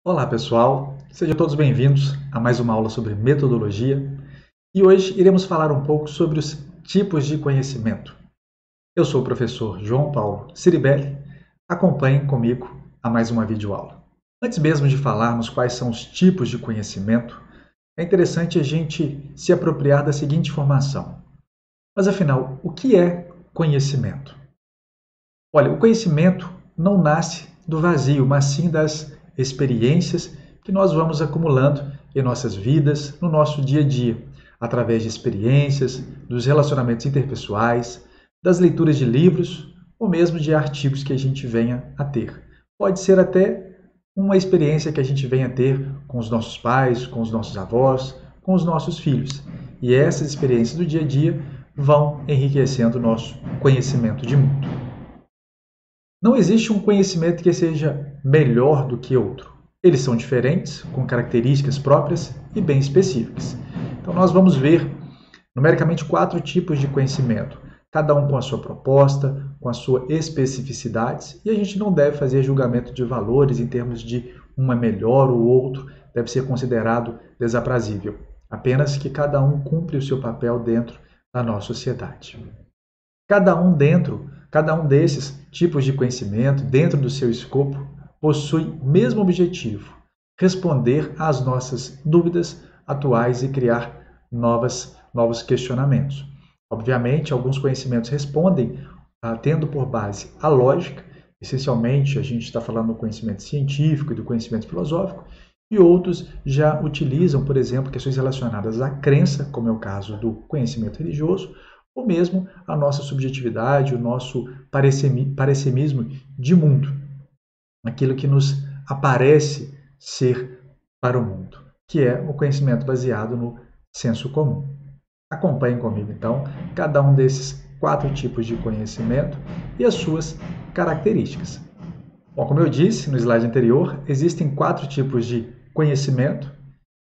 Olá pessoal, sejam todos bem-vindos a mais uma aula sobre metodologia e hoje iremos falar um pouco sobre os tipos de conhecimento. Eu sou o professor João Paulo Ciribelli, acompanhem comigo a mais uma videoaula. Antes mesmo de falarmos quais são os tipos de conhecimento, é interessante a gente se apropriar da seguinte informação. Mas afinal, o que é conhecimento? Olha, o conhecimento não nasce do vazio, mas sim das experiências que nós vamos acumulando em nossas vidas, no nosso dia a dia, através de experiências, dos relacionamentos interpessoais, das leituras de livros ou mesmo de artigos que a gente venha a ter. Pode ser até uma experiência que a gente venha a ter com os nossos pais, com os nossos avós, com os nossos filhos. E essas experiências do dia a dia vão enriquecendo o nosso conhecimento de mundo. Não existe um conhecimento que seja melhor do que outro. Eles são diferentes, com características próprias e bem específicas. Então, nós vamos ver numericamente 4 tipos de conhecimento, cada um com a sua proposta, com a sua especificidade, e a gente não deve fazer julgamento de valores em termos de um é melhor ou outro, deve ser considerado desaprazível, apenas que cada um cumpre o seu papel dentro da nossa sociedade. Cada um desses tipos de conhecimento, dentro do seu escopo, possui o mesmo objetivo: responder às nossas dúvidas atuais e criar novos questionamentos. Obviamente, alguns conhecimentos respondem tendo por base a lógica, essencialmente a gente está falando do conhecimento científico e do conhecimento filosófico, e outros já utilizam, por exemplo, questões relacionadas à crença, como é o caso do conhecimento religioso, ou mesmo a nossa subjetividade, o nosso parecemismo de mundo, aquilo que nos aparece ser para o mundo, que é o conhecimento baseado no senso comum. Acompanhem comigo, então, cada um desses 4 tipos de conhecimento e as suas características. Bom, como eu disse no slide anterior, existem 4 tipos de conhecimento,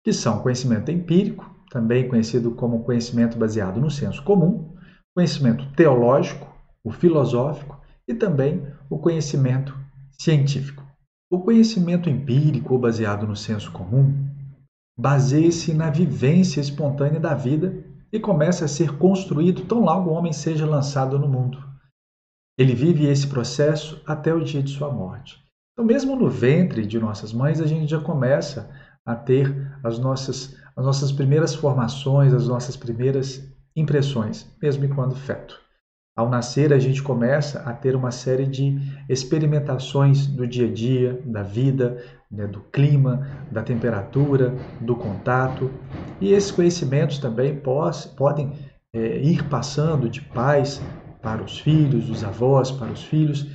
que são conhecimento empírico, também conhecido como conhecimento baseado no senso comum, conhecimento teológico, o filosófico e também o conhecimento científico. O conhecimento empírico ou baseado no senso comum baseia-se na vivência espontânea da vida e começa a ser construído tão logo o homem seja lançado no mundo. Ele vive esse processo até o dia de sua morte. Então, mesmo no ventre de nossas mães, a gente já começa a ter as nossas primeiras formações, as nossas primeiras impressões, mesmo enquanto feto. Ao nascer, a gente começa a ter uma série de experimentações do dia a dia, da vida, né, do clima, da temperatura, do contato. E esses conhecimentos também podem ir passando de pais para os filhos, dos avós para os filhos,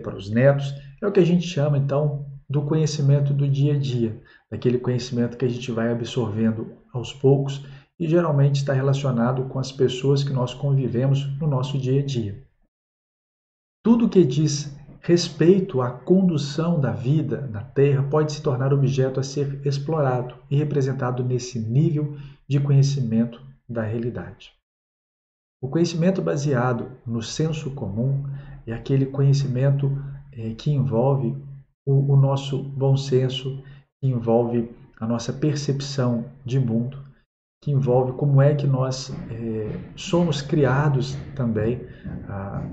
para os netos. É o que a gente chama, então, do conhecimento do dia a dia, daquele conhecimento que a gente vai absorvendo aos poucos e geralmente está relacionado com as pessoas que nós convivemos no nosso dia a dia. Tudo que diz respeito à condução da vida na Terra pode se tornar objeto a ser explorado e representado nesse nível de conhecimento da realidade. O conhecimento baseado no senso comum é aquele conhecimento que envolve o nosso bom senso, que envolve a nossa percepção de mundo, que envolve como é que nós somos criados também,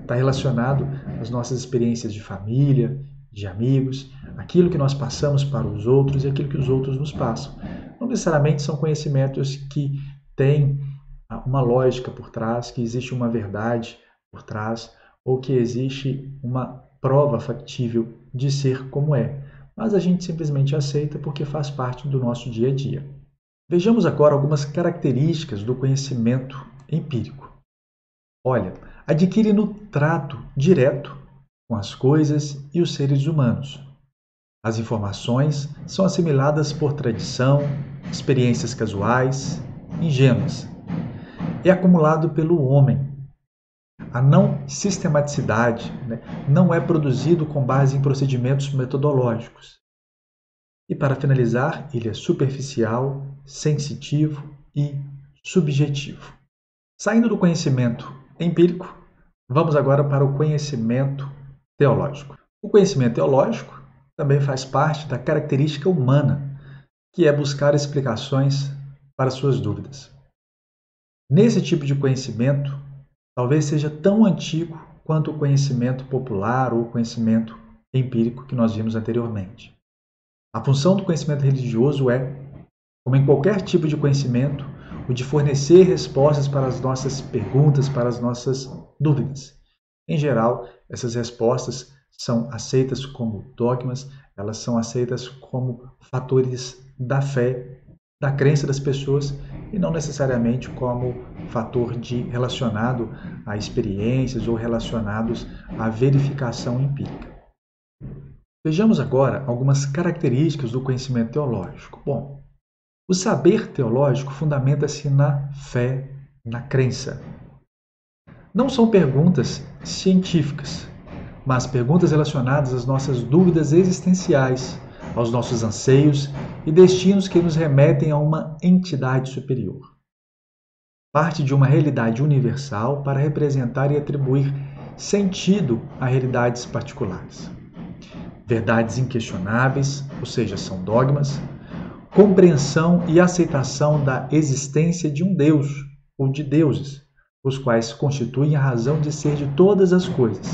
está relacionado às nossas experiências de família, de amigos, aquilo que nós passamos para os outros e aquilo que os outros nos passam. Não necessariamente são conhecimentos que têm uma lógica por trás, que existe uma verdade por trás, ou que existe uma prova factível de ser como é. Mas a gente simplesmente aceita porque faz parte do nosso dia a dia. Vejamos agora algumas características do conhecimento empírico. Olha, adquire no trato direto com as coisas e os seres humanos. As informações são assimiladas por tradição, experiências casuais, ingênuas. É acumulado pelo homem. A não sistematicidade, não é produzido com base em procedimentos metodológicos. E para finalizar, ele é superficial, sensitivo e subjetivo. Saindo do conhecimento empírico, vamos agora para o conhecimento teológico. O conhecimento teológico também faz parte da característica humana, que é buscar explicações para suas dúvidas. Nesse tipo de conhecimento, talvez seja tão antigo quanto o conhecimento popular ou o conhecimento empírico que nós vimos anteriormente. A função do conhecimento religioso é, como em qualquer tipo de conhecimento, o de fornecer respostas para as nossas perguntas, para as nossas dúvidas. Em geral, essas respostas são aceitas como dogmas, elas são aceitas como fatores da fé, da crença das pessoas e não necessariamente como fator relacionado a experiências ou relacionados à verificação empírica. Vejamos agora algumas características do conhecimento teológico. Bom, o saber teológico fundamenta-se na fé, na crença. Não são perguntas científicas, mas perguntas relacionadas às nossas dúvidas existenciais, aos nossos anseios e destinos que nos remetem a uma entidade superior. Parte de uma realidade universal para representar e atribuir sentido a realidades particulares. Verdades inquestionáveis, ou seja, são dogmas, compreensão e aceitação da existência de um Deus ou de deuses, os quais constituem a razão de ser de todas as coisas.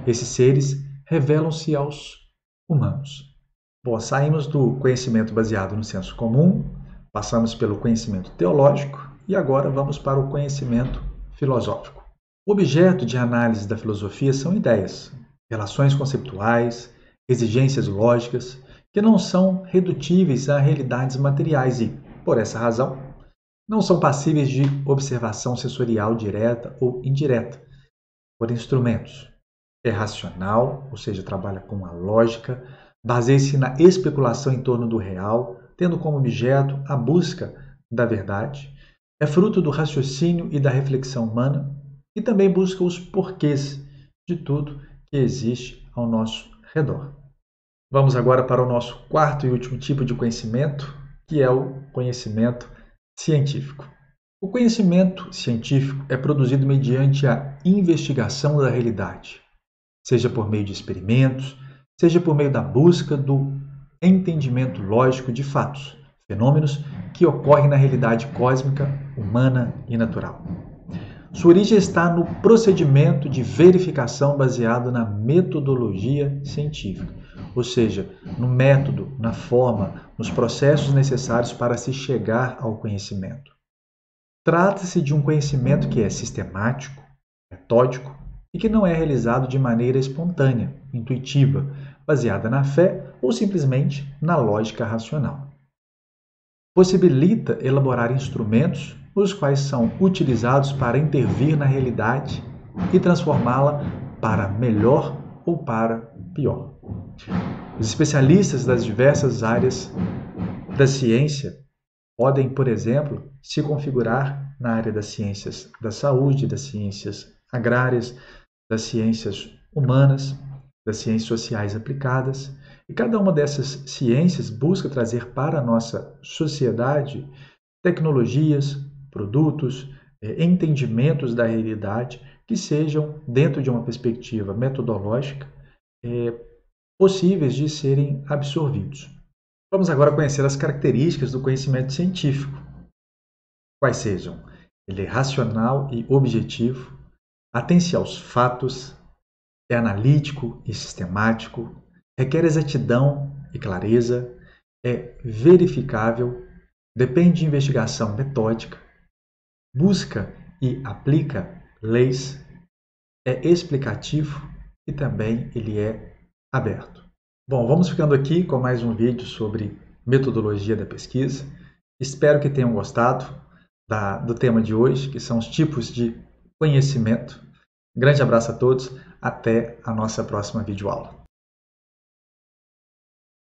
Esses seres revelam-se aos humanos. Bom, saímos do conhecimento baseado no senso comum, passamos pelo conhecimento teológico e agora vamos para o conhecimento filosófico. O objeto de análise da filosofia são ideias, relações conceituais, exigências lógicas, que não são redutíveis a realidades materiais e, por essa razão, não são passíveis de observação sensorial direta ou indireta por instrumentos. É racional, ou seja, trabalha com a lógica, baseia-se na especulação em torno do real, tendo como objeto a busca da verdade, é fruto do raciocínio e da reflexão humana e também busca os porquês de tudo que existe ao nosso redor. Vamos agora para o nosso quarto e último tipo de conhecimento, que é o conhecimento científico. O conhecimento científico é produzido mediante a investigação da realidade, seja por meio de experimentos, seja por meio da busca do entendimento lógico de fatos, fenômenos que ocorrem na realidade cósmica, humana e natural. Sua origem está no procedimento de verificação baseado na metodologia científica, ou seja, no método, na forma, nos processos necessários para se chegar ao conhecimento. Trata-se de um conhecimento que é sistemático, metódico e que não é realizado de maneira espontânea, intuitiva, baseada na fé ou simplesmente na lógica racional. Possibilita elaborar instrumentos os quais são utilizados para intervir na realidade e transformá-la para melhor ou para pior. Os especialistas das diversas áreas da ciência podem, por exemplo, se configurar na área das ciências da saúde, das ciências agrárias, das ciências humanas, das ciências sociais aplicadas. E cada uma dessas ciências busca trazer para a nossa sociedade tecnologias, produtos, entendimentos da realidade que sejam, dentro de uma perspectiva metodológica, possíveis de serem absorvidos. Vamos agora conhecer as características do conhecimento científico. Quais sejam? Ele é racional e objetivo, atém-se aos fatos, é analítico e sistemático, requer exatidão e clareza, é verificável, depende de investigação metódica, busca e aplica leis, é explicativo e também ele é aberto. Bom, vamos ficando aqui com mais um vídeo sobre metodologia da pesquisa. Espero que tenham gostado do tema de hoje, que são os tipos de conhecimento. Um grande abraço a todos, até a nossa próxima videoaula.